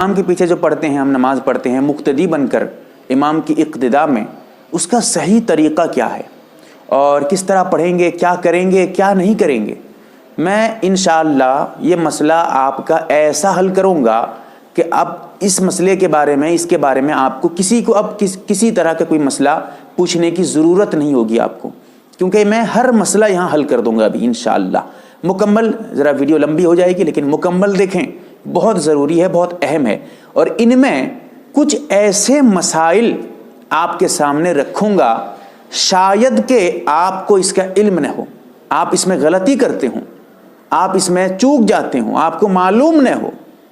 امام کے پیچھے جو پڑھتے ہیں، ہم نماز پڑھتے ہیں مقتدی بن کر امام کی اقتداء میں، اس کا صحیح طریقہ کیا ہے اور کس طرح پڑھیں گے، کیا کریں گے، کیا نہیں کریں گے، میں انشاءاللہ یہ مسئلہ آپ کا ایسا حل کروں گا کہ اب اس مسئلے کے بارے میں، اس کے بارے میں آپ کو کسی طرح کا کوئی مسئلہ پوچھنے کی ضرورت نہیں ہوگی آپ کو، کیونکہ میں ہر مسئلہ یہاں حل کر دوں گا ابھی انشاءاللہ مکمل۔ ذرا ویڈیو لمبی ہو جائے گی لیکن مکمل دیکھیں، بہت ضروری ہے، بہت اہم ہے، اور ان میں کچھ ایسے مسائل آپ کے سامنے رکھوں گا شاید کہ آپ کو اس کا علم نہ ہو، آپ اس میں غلطی کرتے ہوں، آپ اس میں چوک جاتے ہوں، آپ کو معلوم نہ ہو،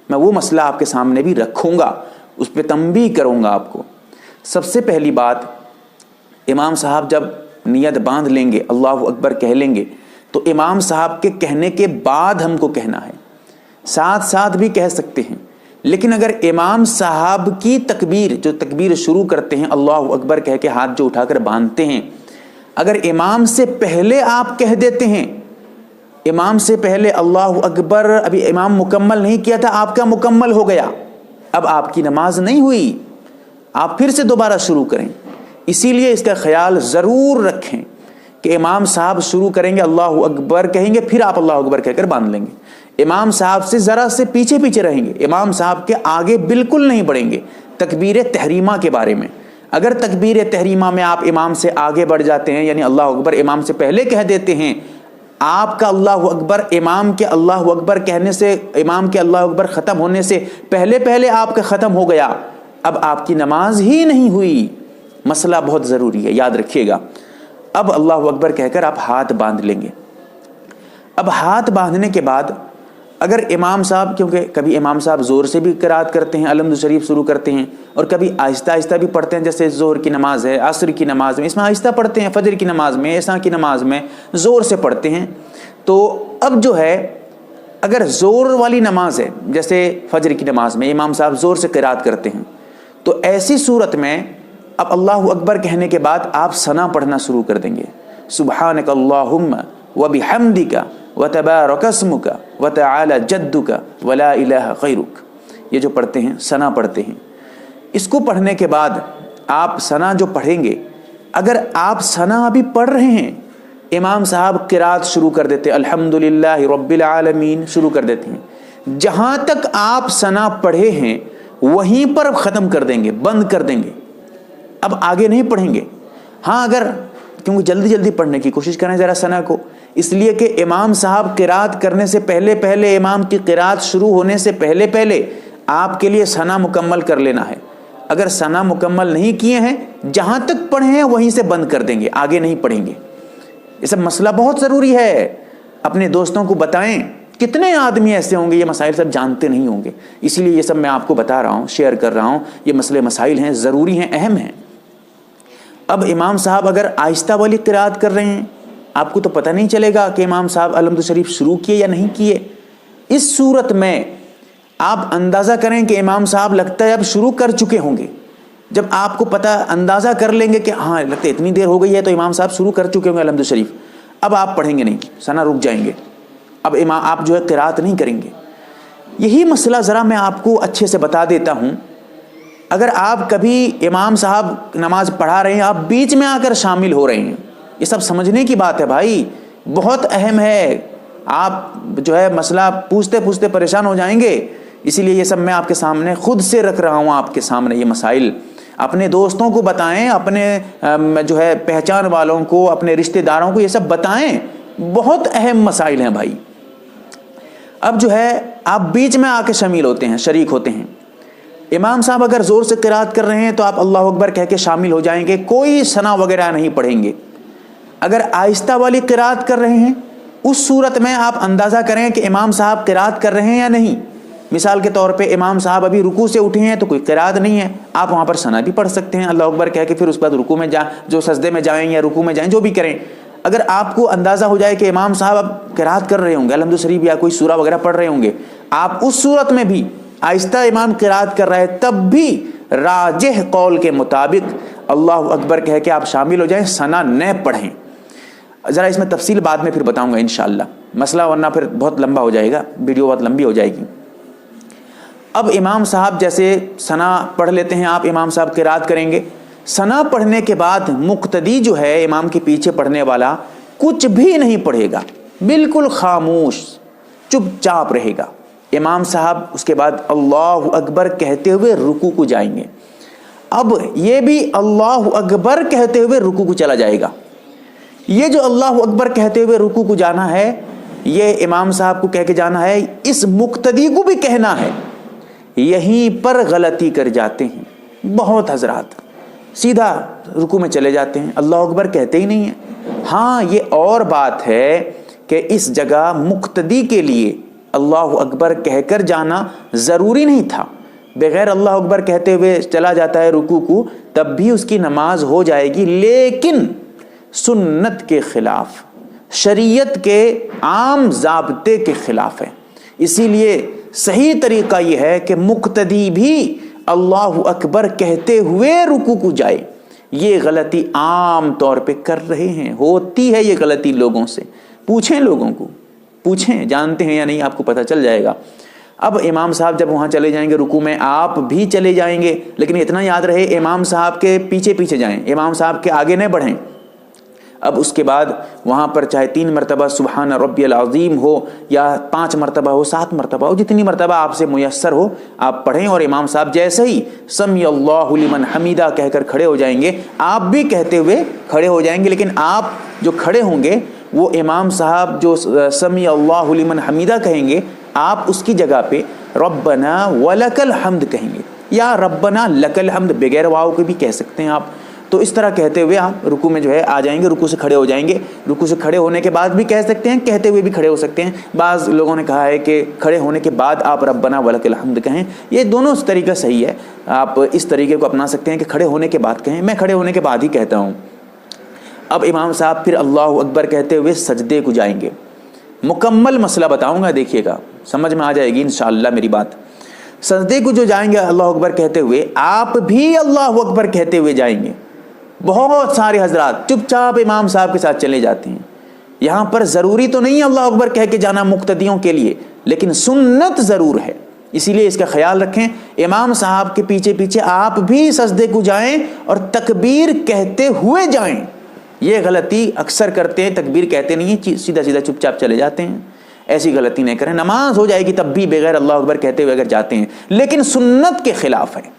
میں وہ مسئلہ آپ کے سامنے بھی رکھوں گا، اس پہ تنبیہ کروں گا آپ کو۔ سب سے پہلی بات، امام صاحب جب نیت باندھ لیں گے، اللہ اکبر کہہ لیں گے، تو امام صاحب کے کہنے کے بعد ہم کو کہنا ہے، ساتھ ساتھ بھی کہہ سکتے ہیں، لیکن اگر امام صاحب کی تکبیر، جو تکبیر شروع کرتے ہیں اللہ اکبر کہہ کے ہاتھ جو اٹھا کر باندھتے ہیں، اگر امام سے پہلے آپ کہہ دیتے ہیں، امام سے پہلے اللہ اکبر، ابھی امام مکمل نہیں کیا تھا، آپ کا مکمل ہو گیا، اب آپ کی نماز نہیں ہوئی، آپ پھر سے دوبارہ شروع کریں۔ اسی لیے اس کا خیال ضرور رکھیں کہ امام صاحب شروع کریں گے، اللہ اکبر کہیں گے، پھر آپ اللہ اکبر کہہ کر باندھ لیں گے، امام صاحب سے ذرا سے پیچھے پیچھے رہیں گے، امام صاحب کے آگے بالکل نہیں بڑھیں گے۔ تکبیر تحریمہ کے بارے میں، اگر تکبیر تحریمہ میں آپ امام سے آگے بڑھ جاتے ہیں، یعنی اللہ اکبر امام سے پہلے کہہ دیتے ہیں، آپ کا اللہ اکبر امام کے اللہ اکبر کہنے سے، امام کے اللہ اکبر ختم ہونے سے پہلے آپ کا ختم ہو گیا، اب آپ کی نماز ہی نہیں ہوئی۔ مسئلہ بہت ضروری ہے، یاد رکھیے گا۔ اب اللہ اکبر کہہ کر آپ ہاتھ باندھ لیں گے۔ اب ہاتھ باندھنے کے بعد اگر امام صاحب، کیونکہ کبھی امام صاحب زور سے بھی قرات کرتے ہیں، الحمد شریف شروع کرتے ہیں، اور کبھی آہستہ آہستہ بھی پڑھتے ہیں، جیسے ظہر کی نماز ہے، عصر کی نماز میں اس میں آہستہ پڑھتے ہیں، فجر کی نماز میں، عشاء کی نماز میں زور سے پڑھتے ہیں۔ تو اب جو ہے اگر زور والی نماز ہے، جیسے فجر کی نماز میں امام صاحب زور سے قرات کرتے ہیں، تو ایسی صورت میں اب اللہ اکبر کہنے کے بعد آپ ثنا پڑھنا شروع کر دیں گے، سبحانک اللہم وبحمدک وتبارک اسمک وتعالی جدک ولا الہ غیرک، یہ جو پڑھتے ہیں ثنا پڑھتے ہیں۔ اس کو پڑھنے کے بعد آپ ثنا جو پڑھیں گے، اگر آپ ثنا ابھی پڑھ رہے ہیں، امام صاحب قرات شروع کر دیتے الحمدللہ رب العالمین شروع کر دیتے ہیں، جہاں تک آپ ثنا پڑھے ہیں وہیں پر ختم کر دیں گے، بند کر دیں گے، اب آگے نہیں پڑھیں گے۔ ہاں اگر، کیونکہ جلدی جلدی پڑھنے کی کوشش کریں ذرا ثنا کو، اس لیے کہ امام صاحب قرات کرنے سے پہلے امام کی قرات شروع ہونے سے پہلے آپ کے لیے ثنا مکمل کر لینا ہے۔ اگر ثنا مکمل نہیں کیے ہیں، جہاں تک پڑھے ہیں وہیں سے بند کر دیں گے، آگے نہیں پڑھیں گے۔ یہ سب مسئلہ بہت ضروری ہے، اپنے دوستوں کو بتائیں۔ کتنے آدمی ایسے ہوں گے یہ مسائل سب جانتے نہیں ہوں گے، اسی لیے یہ سب میں آپ کو بتا رہا ہوں، شیئر کر رہا ہوں، یہ مسئلے مسائل ہیں، ضروری ہیں، اہم ہیں۔ اب امام صاحب اگر آہستہ والی قرات کر رہے ہیں، آپ کو تو پتہ نہیں چلے گا کہ امام صاحب الحمد شریف شروع کیے یا نہیں کیے۔ اس صورت میں آپ اندازہ کریں کہ امام صاحب لگتا ہے اب شروع کر چکے ہوں گے۔ جب آپ کو پتہ اندازہ کر لیں گے کہ ہاں لگتا ہے اتنی دیر ہو گئی ہے تو امام صاحب شروع کر چکے ہوں گے الحمد شریف، اب آپ پڑھیں گے نہیں، ثنا رک جائیں گے، اب امام آپ جو ہے قرات نہیں کریں گے۔ یہی مسئلہ ذرا میں آپ کو اچھے سے بتا دیتا ہوں۔ اگر آپ کبھی امام صاحب نماز پڑھا رہے ہیں، آپ بیچ میں آ کر شامل ہو رہے ہیں، یہ سب سمجھنے کی بات ہے بھائی، بہت اہم ہے۔ آپ جو ہے مسئلہ پوچھتے پوچھتے پریشان ہو جائیں گے، اسی لیے یہ سب میں آپ کے سامنے خود سے رکھ رہا ہوں، آپ کے سامنے یہ مسائل۔ اپنے دوستوں کو بتائیں، اپنے جو ہے پہچان والوں کو، اپنے رشتہ داروں کو یہ سب بتائیں، بہت اہم مسائل ہیں بھائی۔ اب جو ہے آپ بیچ میں آ کے شامل ہوتے ہیں، شریک ہوتے ہیں۔ امام صاحب اگر زور سے قرات کر رہے ہیں تو آپ اللہ اکبر کہہ کے شامل ہو جائیں گے، کوئی ثنا وغیرہ نہیں پڑھیں گے۔ اگر آہستہ والی قرات کر رہے ہیں، اس صورت میں آپ اندازہ کریں کہ امام صاحب قرات کر رہے ہیں یا نہیں۔ مثال کے طور پہ امام صاحب ابھی رکوع سے اٹھے ہیں تو کوئی قرات نہیں ہے، آپ وہاں پر ثنا بھی پڑھ سکتے ہیں اللہ اکبر کہہ کے، پھر اس کے بعد رکوع میں جو سجدے میں جائیں یا رکوع میں جائیں، جو بھی کریں۔ اگر آپ کو اندازہ ہو جائے کہ امام صاحب اب قرات کر رہے ہوں گے الحمد شریف یا کوئی سورہ وغیرہ پڑھ رہے ہوں گے، آپ اس صورت میں بھی آہستہ امام قرات کر رہے ہیں، تب بھی راجح قول کے مطابق اللہ اکبر کہہ کے آپ شامل ہو جائیں، ثنا نہ پڑھیں۔ ذرا اس میں تفصیل بعد میں پھر بتاؤں گا انشاءاللہ مسئلہ، ورنہ پھر بہت لمبا ہو جائے گا، ویڈیو بہت لمبی ہو جائے گی۔ اب امام صاحب جیسے ثنا پڑھ لیتے ہیں، آپ امام صاحب قرات کریں گے، ثنا پڑھنے کے بعد مقتدی جو ہے امام کے پیچھے پڑھنے والا کچھ بھی نہیں پڑھے گا، بالکل خاموش چپ چاپ رہے گا۔ امام صاحب اس کے بعد اللہ اکبر کہتے ہوئے رکوع کو جائیں گے، اب یہ بھی اللہ اکبر کہتے ہوئے رکوع کو چلا جائے گا۔ یہ جو اللہ اکبر کہتے ہوئے رکوع کو جانا ہے، یہ امام صاحب کو کہہ کے جانا ہے، اس مقتدی کو بھی کہنا ہے۔ یہیں پر غلطی کر جاتے ہیں بہت حضرات، سیدھا رکوع میں چلے جاتے ہیں، اللہ اکبر کہتے ہی نہیں ہیں۔ ہاں یہ اور بات ہے کہ اس جگہ مقتدی کے لیے اللہ اکبر کہہ کر جانا ضروری نہیں تھا، بغیر اللہ اکبر کہتے ہوئے چلا جاتا ہے رکوع کو، تب بھی اس کی نماز ہو جائے گی، لیکن سنت کے خلاف، شریعت کے عام ضابطے کے خلاف ہے۔ اسی لیے صحیح طریقہ یہ ہے کہ مقتدی بھی اللہ اکبر کہتے ہوئے رکوع کو جائے۔ یہ غلطی عام طور پہ کر رہے ہیں، ہوتی ہے یہ غلطی لوگوں سے، پوچھیں لوگوں کو، پوچھیں جانتے ہیں یا نہیں، آپ کو پتہ چل جائے گا۔ اب امام صاحب جب وہاں چلے جائیں گے رکوع میں، آپ بھی چلے جائیں گے، لیکن اتنا یاد رہے امام صاحب کے پیچھے پیچھے جائیں، امام صاحب کے آگے نہ بڑھیں۔ اب اس کے بعد وہاں پر چاہے 3 مرتبہ سبحان ربی العظیم ہو، یا 5 مرتبہ ہو، 7 مرتبہ ہو، جتنی مرتبہ آپ سے میسر ہو آپ پڑھیں، اور امام صاحب جیسے ہی سمی اللہ لمن حمیدہ کہہ کر کھڑے ہو جائیں گے، آپ بھی کہتے ہوئے کھڑے ہو جائیں گے، لیکن آپ جو کھڑے ہوں گے وہ امام صاحب جو سمی اللہ لمن حمیدہ کہیں گے، آپ اس کی جگہ پہ ربنا ولک الحمد کہیں گے، یا ربنا لک الحمد بغیر واو کے بھی کہہ سکتے ہیں آپ۔ تو اس طرح کہتے ہوئے آپ رکوع میں جو ہے آ جائیں گے، رکوع سے کھڑے ہو جائیں گے، رکوع سے کھڑے ہونے کے بعد بھی کہہ سکتے ہیں، کہتے ہوئے بھی کھڑے ہو سکتے ہیں۔ بعض لوگوں نے کہا ہے کہ کھڑے ہونے کے بعد آپ ربنا ولک الحمد کہیں، یہ دونوں طریقہ صحیح ہے، آپ اس طریقے کو اپنا سکتے ہیں کہ کھڑے ہونے کے بعد کہیں، میں کھڑے ہونے کے بعد ہی کہتا ہوں۔ اب امام صاحب پھر اللہ اکبر کہتے ہوئے سجدے کو جائیں گے۔ مکمل مسئلہ بتاؤں گا، دیکھیے گا سمجھ میں آ جائے گی انشاءاللہ میری بات۔ سجدے کو جو جائیں گے اللہ اکبر کہتے ہوئے، آپ بھی اللہ اکبر کہتے ہوئے جائیں گے۔ بہت سارے حضرات چپ چاپ امام صاحب کے ساتھ چلے جاتے ہیں، یہاں پر ضروری تو نہیں اللہ اکبر کہہ کے جانا مقتدیوں کے لیے، لیکن سنت ضرور ہے، اسی لیے اس کا خیال رکھیں۔ امام صاحب کے پیچھے پیچھے آپ بھی سجدے کو جائیں اور تکبیر کہتے ہوئے جائیں۔ یہ غلطی اکثر کرتے ہیں، تکبیر کہتے نہیں ہیں، سیدھا سیدھا چپ چاپ چلے جاتے ہیں، ایسی غلطی نہیں کریں، نماز ہو جائے گی تب بھی بغیر اللہ اکبر کہتے ہوئے اگر جاتے ہیں، لیکن سنت کے خلاف ہے۔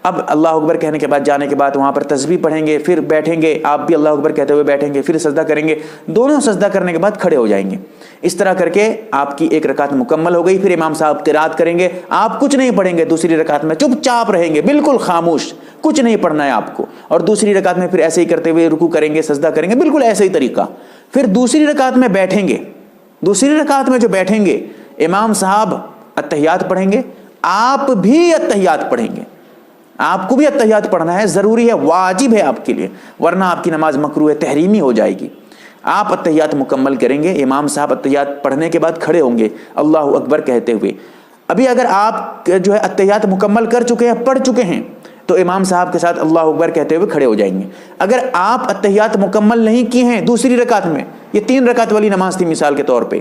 اب اللہ اکبر کہنے کے بعد جانے کے بعد وہاں پر تسبیح پڑھیں گے، پھر بیٹھیں گے، آپ بھی اللہ اکبر کہتے ہوئے بیٹھیں گے، پھر سجدہ کریں گے، دونوں سجدہ کرنے کے بعد کھڑے ہو جائیں گے۔ اس طرح کر کے آپ کی ایک رکعت مکمل ہو گئی۔ پھر امام صاحب قرات کریں گے، آپ کچھ نہیں پڑھیں گے، دوسری رکعت میں چپ چاپ رہیں گے، بالکل خاموش، کچھ نہیں پڑھنا ہے آپ کو، اور دوسری رکعت میں پھر ایسے ہی کرتے ہوئے رکوع کریں گے، سجدہ کریں گے، بالکل ایسے ہی طریقہ۔ پھر دوسری رکعت میں بیٹھیں گے، دوسری رکعت میں جو بیٹھیں گے امام صاحب اتحیات پڑھیں گے، آپ بھی اتحیات پڑھیں گے، آپ کو بھی اتحیات پڑھنا ہے، ضروری ہے، واجب ہے آپ کے لیے، ورنہ آپ کی نماز مکروہ تحریمی ہو جائے گی۔ آپ اتحیات مکمل کریں گے، امام صاحب اتحیات پڑھنے کے بعد کھڑے ہوں گے اللہ اکبر کہتے ہوئے۔ ابھی اگر آپ جو ہے اتحیات مکمل کر چکے ہیں، پڑھ چکے ہیں، تو امام صاحب کے ساتھ اللہ اکبر کہتے ہوئے کھڑے ہو جائیں گے۔ اگر آپ اتحیات مکمل نہیں کی ہیں دوسری رکعت میں، یہ 3 رکعت والی نماز تھی مثال کے طور پہ،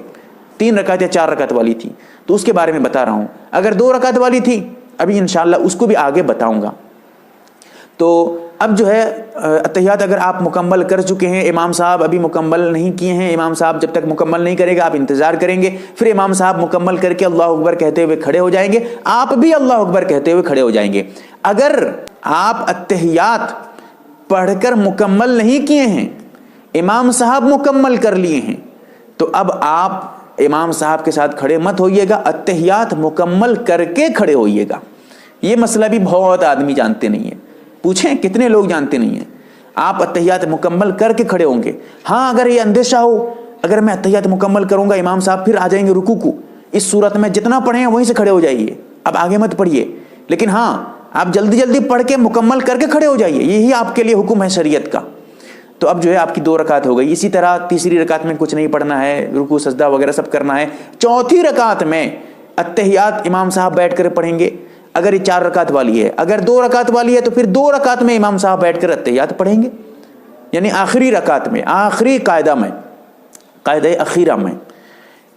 3 رکعت یا 4 رکعت والی تھی، تو اس کے بارے میں بتا رہا ہوں۔ اگر 2 رکعت والی تھی، ابھی انشاءاللہ اس کو بھی آگے بتاؤں گا۔ تو اب جو ہے اتحیات اگر آپ مکمل کر چکے ہیں، امام صاحب ابھی مکمل نہیں کیے ہیں، امام صاحب جب تک مکمل نہیں کرے گا آپ انتظار کریں گے، پھر امام صاحب مکمل کر کے اللہ اکبر کہتے ہوئے کھڑے ہو جائیں گے، آپ بھی اللہ اکبر کہتے ہوئے کھڑے ہو جائیں گے۔ اگر آپ اتحیات پڑھ کر مکمل نہیں کیے ہیں، امام صاحب مکمل کر لیے ہیں، تو اب آپ امام صاحب کے ساتھ کھڑے مت ہوئیے گا، اتحیات مکمل کر کے کھڑے ہوئیے گا۔ یہ مسئلہ بھی بہت آدمی جانتے نہیں ہیں، پوچھیں کتنے لوگ جانتے نہیں ہیں۔ آپ اتحیات مکمل کر کے کھڑے ہوں گے۔ ہاں اگر یہ اندیشہ ہو اگر میں اتحیات مکمل کروں گا امام صاحب پھر آ جائیں گے رکوع کو، اس صورت میں جتنا پڑھیں ہیں وہیں سے کھڑے ہو جائیے، اب آگے مت پڑھیے، لیکن ہاں آپ جلدی جلدی پڑھ کے مکمل کر کے کھڑے ہو جائیے، یہی آپ کے لیے حکم ہے شریعت کا۔ تو اب جو ہے آپ کی 2 رکعت ہو گئی۔ اسی طرح تیسری رکعت میں کچھ نہیں پڑھنا ہے، رکوع سجدہ وغیرہ سب کرنا ہے۔ چوتھی رکعت میں اتحیات امام صاحب بیٹھ کر پڑھیں گے، اگر یہ 4 رکعت والی ہے۔ اگر 2 رکعت والی ہے تو پھر 2 رکعت میں امام صاحب بیٹھ کر اتحیات پڑھیں گے، یعنی آخری رکعت میں، آخری قاعدہ میں، قاعدہ اخیرہ میں